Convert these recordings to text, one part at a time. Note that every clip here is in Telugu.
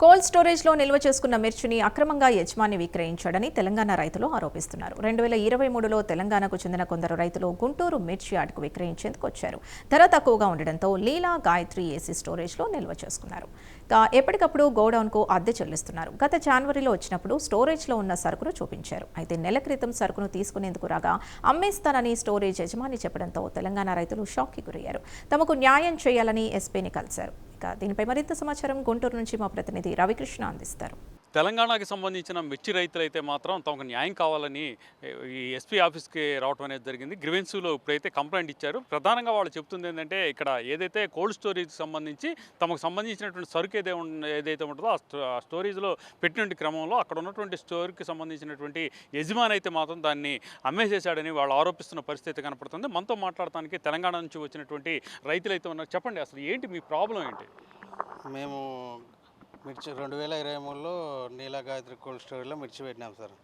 కోల్డ్ స్టోరేజ్లో నిల్వ చేసుకున్న మిర్చిని అక్రమంగా యజమాని విక్రయించాడని తెలంగాణ రైతులు ఆరోపిస్తున్నారు. 2023లో తెలంగాణకు చెందిన కొందరు రైతులు గుంటూరు మిర్చి యార్డుకు విక్రయించేందుకు వచ్చారు. ధర తక్కువగా ఉండడంతో లీలా గాయత్రి ఏసీ స్టోరేజ్లో నిల్వ చేసుకున్నారు. ఎప్పటికప్పుడు గోడౌన్కు అద్దె చెల్లిస్తున్నారు. గత జనవరిలో వచ్చినప్పుడు స్టోరేజ్లో ఉన్న సరుకును చూపించారు. అయితే నెల క్రితం సరుకును తీసుకునేందుకు రాగా అమ్మేస్తానని స్టోరేజ్ యజమాని చెప్పడంతో తెలంగాణ రైతులు షాక్కి గురయ్యారు. తమకు న్యాయం చేయాలని ఎస్పీని కలిశారు. దీనిపై మరింత సమాచారం గుంటూరు నుంచి మా ప్రతినిధి రవికృష్ణ అందిస్తారు. తెలంగాణకి సంబంధించిన మిర్చి రైతులైతే మాత్రం తమకు న్యాయం కావాలని ఈ ఎస్పీ ఆఫీస్కి రావడం అనేది జరిగింది. గ్రీవెన్స్లో ఇప్పుడైతే కంప్లైంట్ ఇచ్చారు. ప్రధానంగా వాళ్ళు చెప్తుంది ఏంటంటే ఇక్కడ ఏదైతే కోల్డ్ స్టోరేజ్కి సంబంధించి తమకు సంబంధించినటువంటి సరుకు ఏదైతే ఉంటుందో ఆ స్టోరేజ్లో పెట్టినటువంటి క్రమంలో అక్కడ ఉన్నటువంటి స్టోర్కి సంబంధించినటువంటి యజమాని అయితే మాత్రం దాన్ని అమ్మేసేశాడని వాళ్ళు ఆరోపిస్తున్న పరిస్థితి కనపడుతుంది. మనతో మాట్లాడటానికి తెలంగాణ నుంచి వచ్చినటువంటి రైతులు అయితే ఉన్నారు. చెప్పండి, అసలు ఏంటి మీ ప్రాబ్లం ఏంటి? మేము మిర్చి 2023లో నీలా గాయత్రి కోల్డ్ స్టోరేజ్లో మిర్చి పెట్టినాం సార్.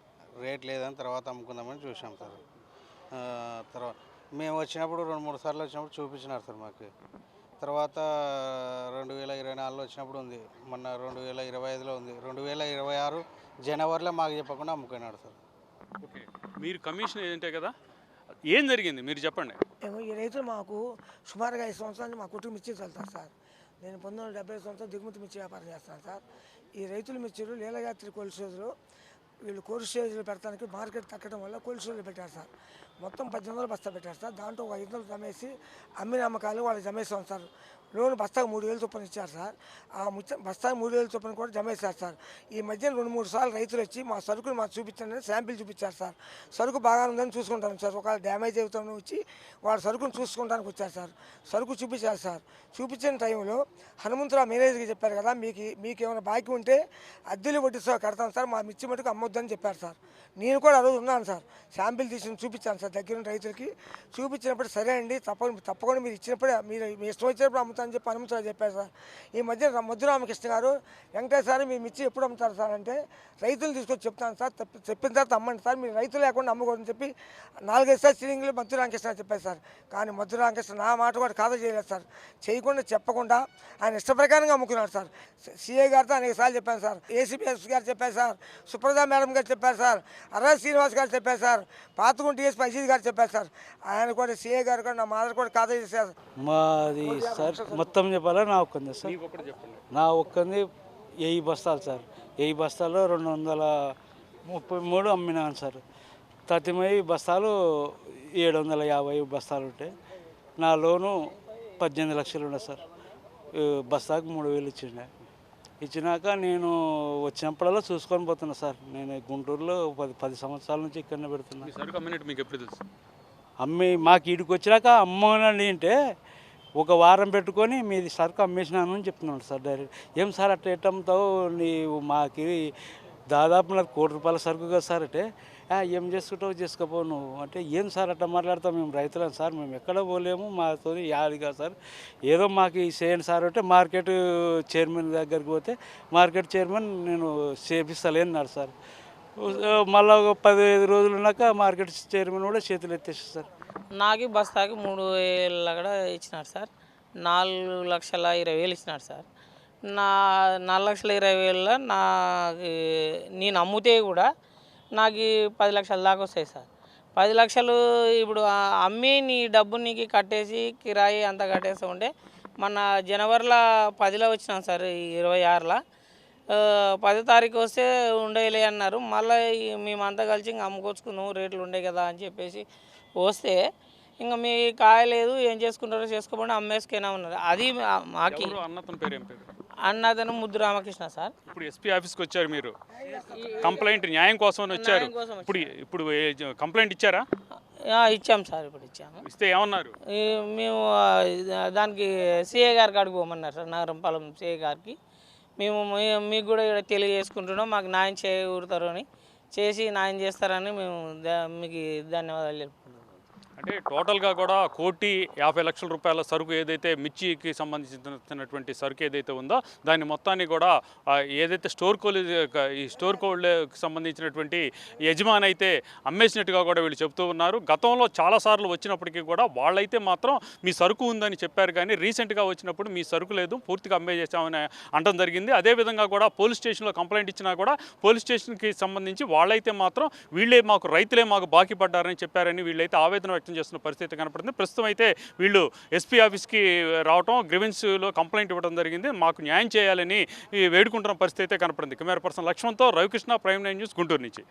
రేట్ లేదని తర్వాత అమ్ముకుందామని చూసాం సార్. తర్వాత మేము వచ్చినప్పుడు 2-3 సార్లు వచ్చినప్పుడు చూపించినారు సార్ మాకు. తర్వాత 2024లో వచ్చినప్పుడు ఉంది, మొన్న 2025లో ఉంది, 2026 జనవరిలో మాకు చెప్పకుండా అమ్ముకున్నాడు సార్. ఓకే, మీరు కమిషన్ ఏజెంటే కదా, ఏం జరిగింది మీరు చెప్పండి. ఈ రైతులు మాకు సుమారుగా 5 సంవత్సరాలు మా కుటుంబం మిర్చి చల్లుతారు సార్. నేను 1970 సంవత్సరాలు దిగుమతి మిర్చి వ్యాపారం చేస్తాను సార్. ఈ రైతుల మిర్చిలు లీలగాత్రి కోల్డ్ స్టోరేజ్లో వీళ్ళు కోల్డ్ స్టోరేజ్లో పెట్టడానికి మార్కెట్ తగ్గడం వల్ల కోల్డ్ స్టోరేజ్లో పెట్టారు సార్. మొత్తం 1800 బస్తా పెట్టారు సార్. దాంట్లో ఒక 500 జమేసి అమ్మిన అమ్మకాలు వాళ్ళకి జమేస్తాం సార్. లోన్ బస్తాకు 3000 చొప్పున ఇచ్చారు సార్. ఆ బస్తాకు 3000 చొప్పున కూడా జమేశారు సార్. ఈ మధ్య 2-3 సార్లు రైతులు వచ్చి మా సరుకులు మాకు చూపించండి, శాంపిల్ చూపించారు సార్. సరుకు బాగా ఉందని చూసుకుంటాను సార్. ఒకవేళ డ్యామేజ్ అవుతామని వచ్చి వాళ్ళ సరుకును చూసుకుంటానికి వచ్చారు సార్. సరుకు చూపించారు సార్. చూపించిన టైంలో హనుమంతరావు మేనేజర్కి చెప్పారు కదా, మీకు ఏమైనా బాకీ ఉంటే అద్దెలు వడ్డీతో కడతాను సార్, మా మిర్చి మటుకు అమ్మొద్దని చెప్పారు సార్. నేను కూడా ఆ రోజు ఉన్నాను సార్. శాంపిల్ తీసి చూపించాను సార్ దగ్గర రైతులకి. చూపించినప్పుడు సరే అండి, తప్పకుండా మీరు ఇచ్చినప్పుడే మీరు మీ ఇష్టం వచ్చినప్పుడు అమ్ముతారని చెప్పి హనుమంతరావు చెప్పారు సార్. ఈ మధ్య ముద్దురామకృష్ణ గారు, వెంకటేశ్వర సార్ మీ మిర్చి ఎప్పుడు అమ్ముతారు సార్ అంటే, రైతులు తీసుకొచ్చి చెప్తాను సార్, చెప్పిన తర్వాత అమ్మండి సార్, మీరు రైతులు లేకుండా అమ్మకూడదని చెప్పి 4-5 సార్ సీలింగ్లు ముద్దురామకృష్ణ చెప్పారు సార్. కానీ ముద్దురామకృష్ణ నా మాట కూడా ఖాతా చేయలేదు సార్. చేయకుండా చెప్పకుండా ఆయన ఇష్ట ప్రకారంగా అమ్ముకున్నాడు సార్. సిఐ గారితో అనేక సార్లు చెప్పాను సార్, ఏసీపీఎస్ గారు చెప్పారు సార్, సుప్రజా మేడం గారు చెప్పారు సార్, అర్రాజ్ శ్రీనివాస్ గారు చెప్పారు సార్, పాతగుంట డిఎస్పీ అజీత్ గారు చెప్పారు సార్. ఆయన కూడా సిఐ గారు కూడా నా మాదర్ కూడా ఖాతా చేశారు. మాది సార్ మొత్తం చెప్పాలా, నా ఒక్కంది సార్, నా ఒక్కంది 1000 బస్తాలు సార్. 1000 బస్తాల్లో 233 అమ్మినాను సార్. తతిమై బస్తాలు 750 బస్తాలు ఉంటాయి. నా లోను 18 లక్షలు ఉండే సార్. బస్తాకు 3000 ఇచ్చినాక నేను వచ్చినప్పుడల్లా చూసుకొని పోతున్నా సార్. నేను గుంటూరులో 10 సంవత్సరాల నుంచి ఇక్కడనే పెడుతున్నా. మీకు ఎప్పుడు తెలుసు? అమ్మి మాకు ఈడికి వచ్చినాక అమ్మనండి అంటే ఒక వారం పెట్టుకొని మీది సరుకు అమ్మేసినాను అని చెప్తున్నాడు సార్ డైరెక్ట్. ఏం సార్ అట్లా ఎట్టమ్ముతావు, నీవు మాకు దాదాపు నాకు ₹1,00,00,000 సరుకు కదా సార్ అంటే, ఏం చేసుకుంటావు చేసుకోపో నువ్వు అంటే, ఏం సార్ అట్లా మాట్లాడతాం, మేము రైతులం సార్, మేము ఎక్కడ పోలేము, మాతో యాది కాదు సార్, ఏదో మాకు చేయండి సార్ అంటే మార్కెట్ చైర్మన్ దగ్గరికి పోతే మార్కెట్ చైర్మన్ నేను చేపిస్తలేన్నాడు సార్. మళ్ళీ ఒక 15 రోజులు ఉన్నాక మార్కెట్ చైర్మన్ కూడా చేతులు ఎత్తేసి సార్. నాకు బస్తాకి 3000 కూడా ఇచ్చినారు సార్. 4,20,000 ఇచ్చినారు సార్. నా 4,20,000 నాకు నేను అమ్ముతే కూడా నాకు 10 లక్షల దాకా వస్తాయి సార్. 10 లక్షలు ఇప్పుడు అమ్మి నీ డబ్బు నీకు కట్టేసి కిరాయి అంతా కట్టేసి ఉంటే మన జనవరిలో 10లో వచ్చినాం సార్. 26లో 10వ తారీఖు వస్తే ఉండేలే అన్నారు. మళ్ళీ మేమంతా కలిసి ఇంక అమ్ముకొచ్చుకున్నాము, రేట్లు ఉండే కదా అని చెప్పేసి వస్తే ఇంకా మీ కాయలేదు, ఏం చేసుకుంటారో చేసుకోకుండా అమ్మేసుకునే ఉన్నారు. అది మాకి అన్నదను ముద్దు రామకృష్ణ సార్. ఇప్పుడు ఎస్పీ ఆఫీస్కి వచ్చారు మీరు, కంప్లైంట్ న్యాయం కోసం వచ్చారు. ఇప్పుడు కంప్లైంట్ ఇచ్చారా? ఇచ్చాం సార్. ఇప్పుడు ఇచ్చాము. ఇస్తే ఏమన్నారు? మేము దానికి సిఐ గారికి అడుగుమన్నారు సార్, నగరంపాలెం సిఐ గారికి. మేము మీకు కూడా ఇక్కడ తెలియజేసుకుంటున్నాం, మాకు న్యాయం చేయకూడతారు అని, చేసి న్యాయం చేస్తారని మేము మీకు ధన్యవాదాలు చెప్పుకుంటున్నాం. అంటే టోటల్గా కూడా 1,50,00,000 రూపాయల సరుకు ఏదైతే మిర్చికి సంబంధించినటువంటి సరుకు ఏదైతే ఉందో దాన్ని మొత్తాన్ని కూడా ఏదైతే ఈ స్టోర్ కోల్డ్కి సంబంధించినటువంటి యజమాని అయితే అమ్మేసినట్టుగా కూడా వీళ్ళు చెప్తూ ఉన్నారు. గతంలో చాలాసార్లు వచ్చినప్పటికీ కూడా వాళ్ళైతే మాత్రం మీ సరుకు ఉందని చెప్పారు, కానీ రీసెంట్గా వచ్చినప్పుడు మీ సరుకు లేదు, పూర్తిగా అమ్మేసేసామని అనడం జరిగింది. అదేవిధంగా కూడా పోలీస్ స్టేషన్లో కంప్లైంట్ ఇచ్చినా కూడా పోలీస్ స్టేషన్కి సంబంధించి వాళ్ళైతే మాత్రం రైతులే మాకు బాకీ పడ్డారని చెప్పారని వీళ్ళైతే ఆవేదన వ్యక్తం చేస్తున్న పరిస్థితి కనపడుతుంది. ప్రస్తుతం అయితే వీళ్ళు ఎస్పీ ఆఫీస్కి రావడం, గ్రీవెన్స్లో కంప్లైంట్ ఇవ్వడం జరిగింది. మాకు న్యాయం చేయాలని వేడుకుంటున్న పరిస్థితి అయితే కనపడింది. కెమెరా పర్సన్ లక్ష్మణ్తో రవికృష్ణ, ప్రైమ్ 9 న్యూస్, గుంటూరు నుంచి.